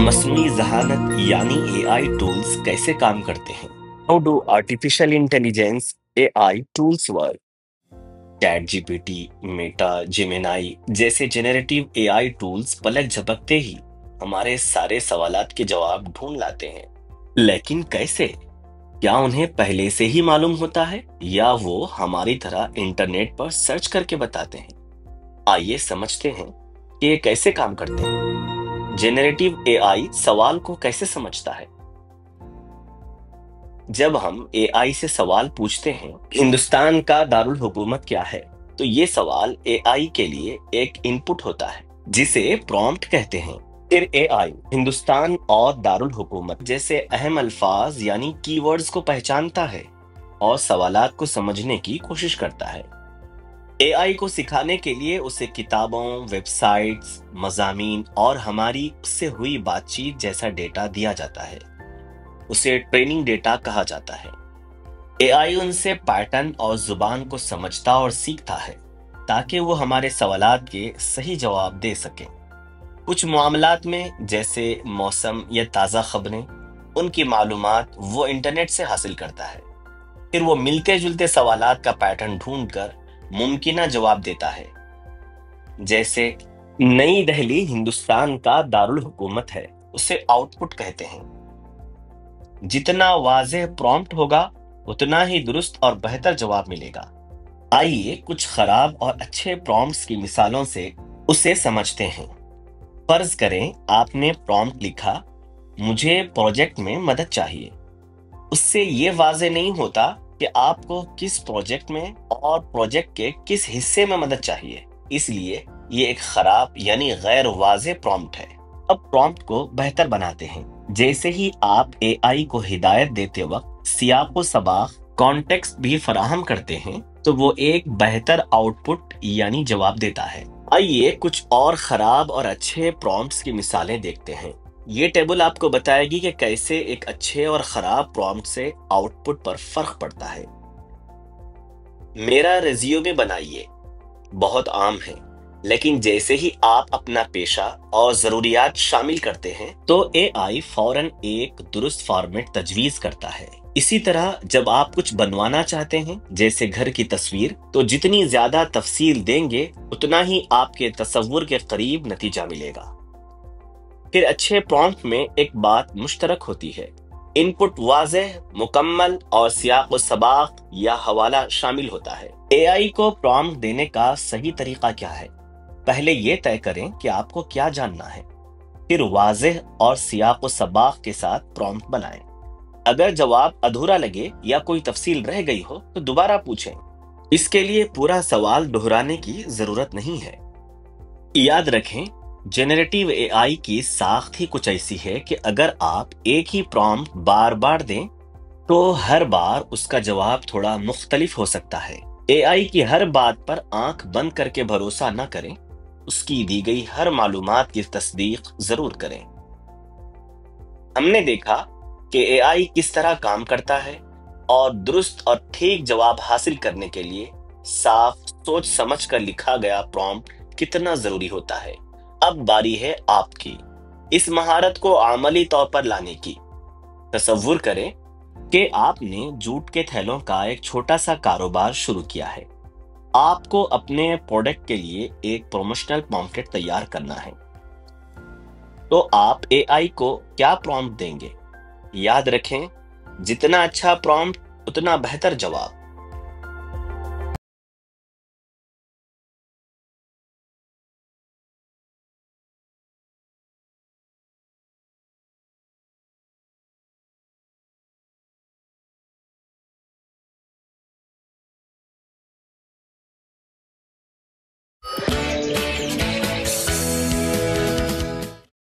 मसनूई ज़हानत यानी AI tools कैसे काम करते हैं? How do artificial intelligence AI tools work? Chat GPT, Meta, Gemini जैसे जेनरेटिव एआई टूल्स पलक झपकते ही हमारे सारे सवालात के जवाब ढूंढ लाते हैं। लेकिन कैसे? क्या उन्हें पहले से ही मालूम होता है या वो हमारी तरह इंटरनेट पर सर्च करके बताते हैं? आइए समझते हैं कि ये कैसे काम करते हैं। जेनरेटिव एआई सवाल को कैसे समझता है? जब हम एआई से सवाल पूछते हैं, हिंदुस्तान का दारुल हुकूमत क्या है? तो ये सवाल एआई के लिए एक इनपुट होता है, जिसे प्रॉम्प्ट कहते हैं। फिर एआई हिंदुस्तान और दारुल हुकूमत जैसे अहम अल्फाज यानी कीवर्ड्स को पहचानता है और सवालात को समझने की कोशिश करता है। एआई को सिखाने के लिए उसे किताबों, वेबसाइट्स, मज़ामीन और हमारी उससे हुई बातचीत जैसा डेटा दिया जाता है। उसे ट्रेनिंग डेटा कहा जाता है। एआई उनसे पैटर्न और जुबान को समझता और सीखता है ताकि वो हमारे सवालात के सही जवाब दे सके। कुछ मामलात में जैसे मौसम या ताज़ा खबरें, उनकी मालूमात वो इंटरनेट से हासिल करता है। फिर वो मिलते जुलते सवालात का पैटर्न ढूंढकर मुमकिना जवाब देता है। जैसे नई दिल्ली हिंदुस्तान का दारुल हुकूमत है, उसे आउटपुट कहते हैं। जितना वाज़ेह प्रॉम्प्ट होगा उतना ही दुरुस्त और बेहतर जवाब मिलेगा। आइए कुछ खराब और अच्छे प्रॉम्प्ट्स की मिसालों से उसे समझते हैं। फर्ज करें आपने प्रॉम्प्ट लिखा, मुझे प्रोजेक्ट में मदद चाहिए। उससे ये वाज़ेह नहीं होता कि आपको किस प्रोजेक्ट में और प्रोजेक्ट के किस हिस्से में मदद चाहिए, इसलिए ये एक खराब यानी गैर वाज़ेह प्रॉम्प्ट है। अब प्रॉम्प्ट को बेहतर बनाते हैं। जैसे ही आप एआई को हिदायत देते वक्त सियाक व सबाक, कॉन्टेक्स्ट भी फराहम करते हैं तो वो एक बेहतर आउटपुट यानी जवाब देता है। आइए कुछ और खराब और अच्छे प्रॉम्प्ट्स की मिसालें देखते हैं। ये टेबल आपको बताएगी कि कैसे एक अच्छे और खराब प्रॉम्प्ट से आउटपुट पर फर्क पड़ता है। मेरा रिज्यूमे बनाइए बहुत आम है, लेकिन जैसे ही आप अपना पेशा और जरूरियात शामिल करते हैं तो एआई फौरन एक दुरुस्त फॉर्मेट तजवीज करता है। इसी तरह जब आप कुछ बनवाना चाहते हैं, जैसे घर की तस्वीर, तो जितनी ज्यादा तफसील देंगे उतना ही आपके तसव्वुर के करीब नतीजा मिलेगा। फिर अच्छे प्रॉम्प्ट में एक बात मुश्तरक होती है, इनपुट वाज़ेह, मुकम्मल और सियाक व सबाक या हवाला शामिल होता है। एआई को प्रॉम्प्ट देने का सही तरीका क्या है? पहले ये तय करें कि आपको क्या जानना है, फिर वाज़ेह और सियाक व सबाक के साथ प्रॉम्प्ट बनाएं। अगर जवाब अधूरा लगे या कोई तफसील रह गई हो तो दोबारा पूछें। इसके लिए पूरा सवाल दोहराने की जरूरत नहीं है। याद रखें, जेनरेटिव एआई की साख्त ही कुछ ऐसी है कि अगर आप एक ही प्रॉम्प्ट बार बार दें तो हर बार उसका जवाब थोड़ा मुख्तलिफ हो सकता है। एआई की हर बात पर आंख बंद करके भरोसा न करें, उसकी दी गई हर मालूमात की तस्दीक जरूर करें। हमने देखा कि एआई किस तरह काम करता है और दुरुस्त और ठीक जवाब हासिल करने के लिए साफ सोच समझ कर लिखा गया प्रॉम्प्ट कितना जरूरी होता है। अब बारी है आपकी इस महारत को अमली तौर पर लाने की। तसव्वुर करें कि आपने जूट के थैलों का एक छोटा सा कारोबार शुरू किया है। आपको अपने प्रोडक्ट के लिए एक प्रमोशनल पॉम्फलेट तैयार करना है, तो आप एआई को क्या प्रॉम्प्ट देंगे? याद रखें, जितना अच्छा प्रॉम्प्ट उतना बेहतर जवाब।